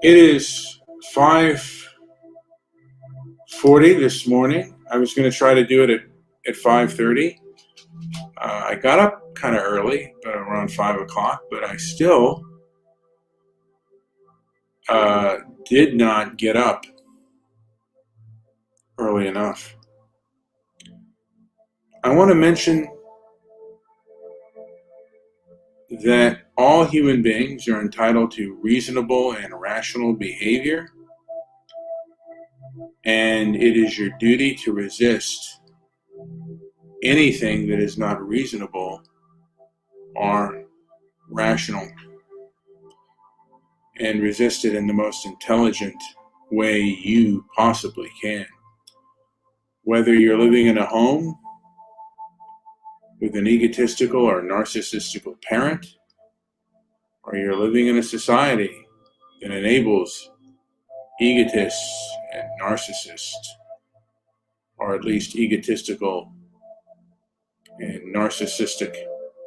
It is 5:40 this morning. I was going to try to do it at 5:30. I got up kind of early, but around 5 o'clock, but I still did not get up early enough. I want to mention that all human beings are entitled to reasonable and rational behavior, and it is your duty to resist anything that is not reasonable or rational, and resist it in the most intelligent way you possibly can. Whether you're living in a home with an egotistical or narcissistical parent, or you're living in a society that enables egotists and narcissists, or at least egotistical and narcissistic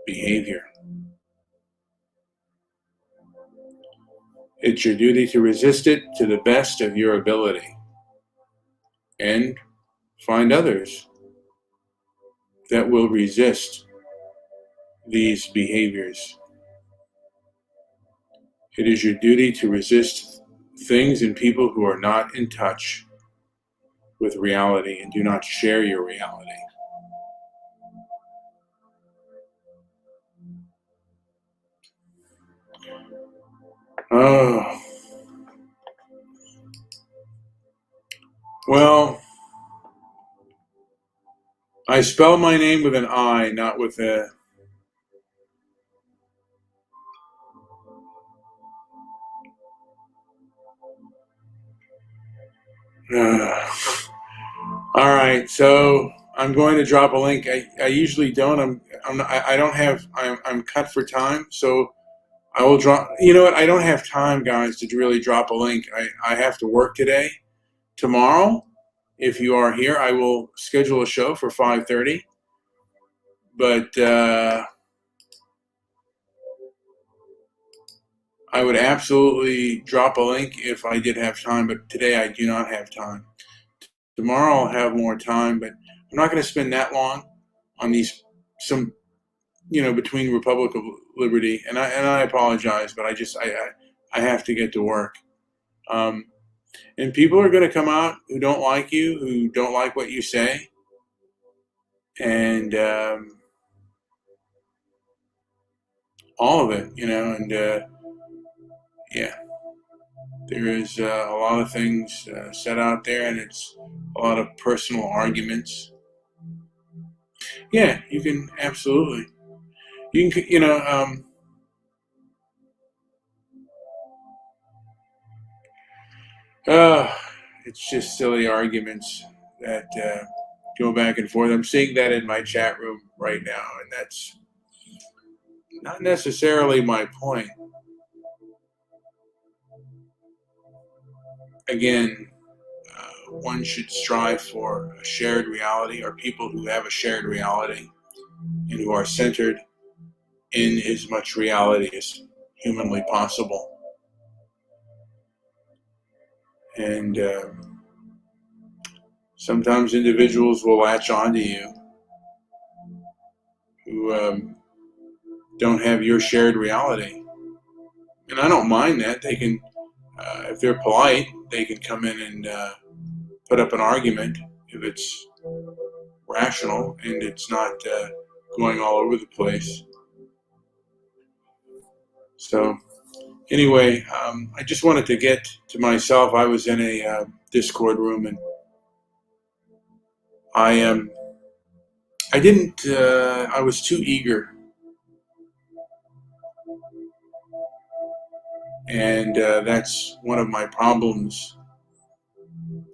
behavior. It's your duty to resist it to the best of your ability and find others that will resist these behaviors. It is your duty to resist things and people who are not in touch with reality and do not share your reality. Oh, well, I spell my name with an I, not with a. All right, so I'm going to drop a link. I usually don't. I don't have. I'm cut for time, so I will drop. You know what? I don't have time, guys, to really drop a link. I have to work today. Tomorrow, if you are here, I will schedule a show for 5:30. But I would absolutely drop a link if I did have time. But today I do not have time. Tomorrow I'll have more time, but I'm not going to spend that long on these between Republic of Liberty, and I apologize, but I have to get to work. And people are going to come out who don't like you, who don't like what you say, and all of it, and yeah, there is a lot of things said out there, and it's a lot of personal arguments. Yeah, you can absolutely. You can, it's just silly arguments that go back and forth. I'm seeing that in my chat room right now, and that's not necessarily my point. Again, one should strive for a shared reality, or people who have a shared reality and who are centered in as much reality as humanly possible. And sometimes individuals will latch onto you who don't have your shared reality. And I don't mind that. They can, if they're polite, they can come in and put up an argument if it's rational and it's not going all over the place. So anyway, I just wanted to get to myself. I was in a Discord room, and I didn't. I was too eager And that's one of my problems,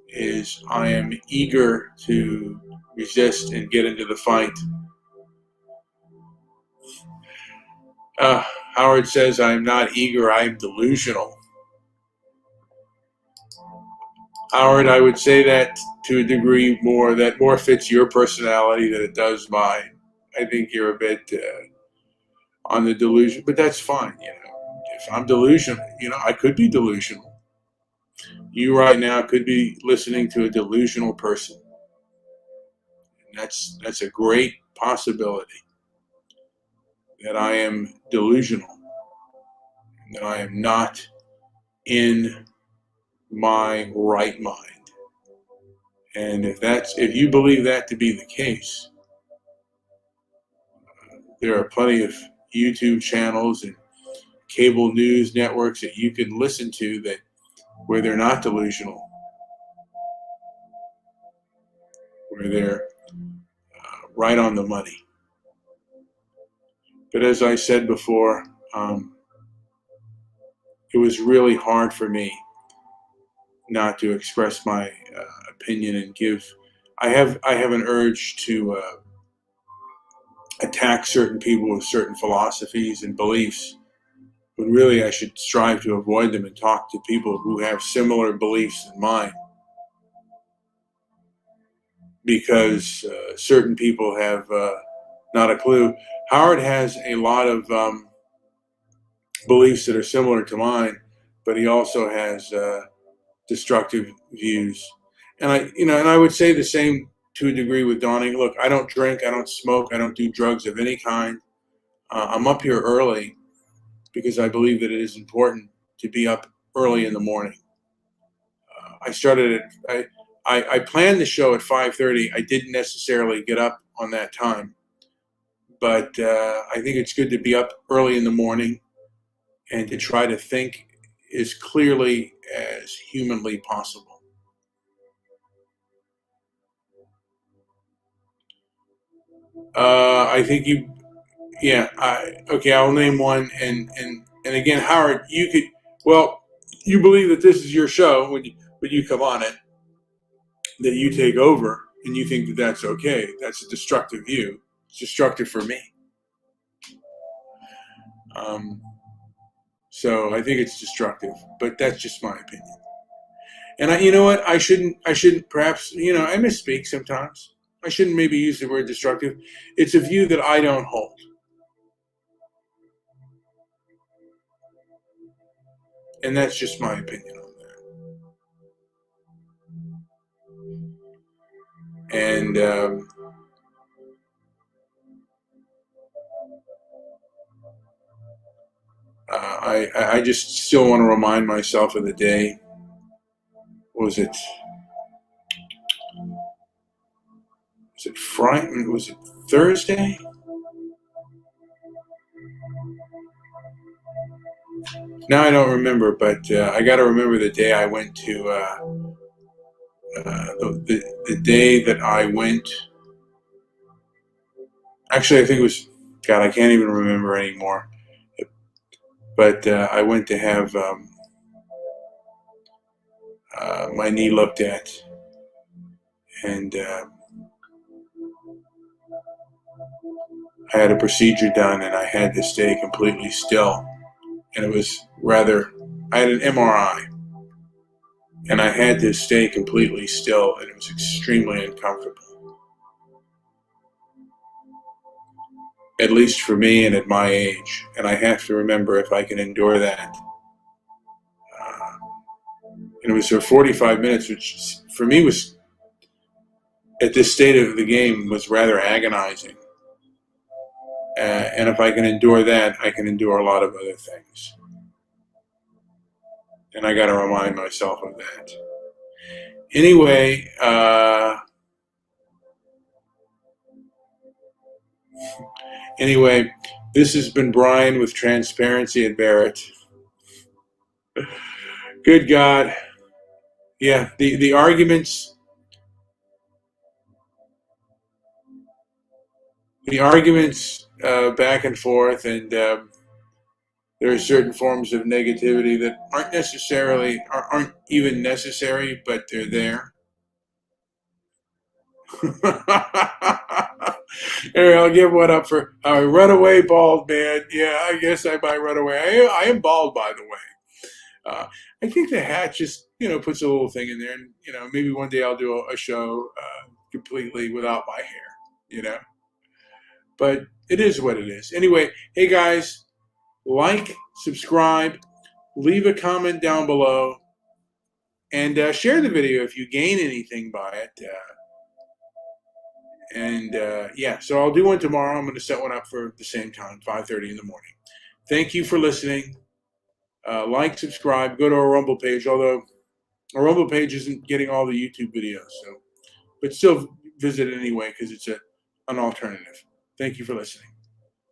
is I am eager to resist and get into the fight. Howard says, I'm not eager, I'm delusional. Howard, I would say that to a degree that more fits your personality than it does mine. I think you're a bit on the delusion, but that's fine. If I'm delusional, I could be delusional. You right now could be listening to a delusional person. And that's a great possibility, that I am delusional, that I am not in my right mind. And if you believe that to be the case, there are plenty of YouTube channels and cable news networks that you can listen to where they're not delusional, where they're right on the money. But as I said before, it was really hard for me not to express my opinion and give. I have an urge to attack certain people with certain philosophies and beliefs, when really I should strive to avoid them and talk to people who have similar beliefs than mine. Because certain people have not a clue. Howard has a lot of beliefs that are similar to mine, but he also has destructive views. And I would say the same to a degree with Donnie. Look, I don't drink, I don't smoke, I don't do drugs of any kind. I'm up here early because I believe that it is important to be up early in the morning. I planned the show at 5:30. I didn't necessarily get up on that time, but I think it's good to be up early in the morning and to try to think as clearly as humanly possible. I think okay, I'll name one. And again, Howard, you believe that this is your show when you come on it, that you take over, and you think that that's okay. That's a destructive view. It's destructive for me. So I think it's destructive, but that's just my opinion. And you know what? I shouldn't perhaps, I misspeak sometimes. I shouldn't maybe use the word destructive. It's a view that I don't hold. And that's just my opinion on that. And I just still want to remind myself of the day. Was it Friday? Was it Thursday? Now I don't remember, but I got to remember the day I went to the day that I went. Actually, I think it was, God, I can't even remember anymore. But I went to have my knee looked at, and I had a procedure done, and I had to stay completely still. And it was I had an MRI, and I had to stay completely still, and it was extremely uncomfortable. At least for me and at my age. And I have to remember if I can endure that. And it was for 45 minutes, which for me was, at this state of the game, was rather agonizing. And if I can endure that, I can endure a lot of other things. And I got to remind myself of that. Anyway, this has been Brian with Transparency at Barrett. Good God. Yeah, the arguments back and forth, and There are certain forms of negativity that aren't even necessary, but they're there. Hey, I'll give one up for runaway bald man. Yeah, I guess I might run away. I am bald, by the way. I think the hat just, puts a little thing in there, and maybe one day I'll do a show completely without my hair. But it is what it is. Anyway, hey guys, like, subscribe, leave a comment down below, and share the video if you gain anything by it. Yeah, so I'll do one tomorrow. I'm going to set one up for the same time, 5:30 in the morning. Thank you for listening. Like, subscribe, go to our Rumble page, although our Rumble page isn't getting all the YouTube videos, but still visit it anyway because it's an alternative. Thank you for listening.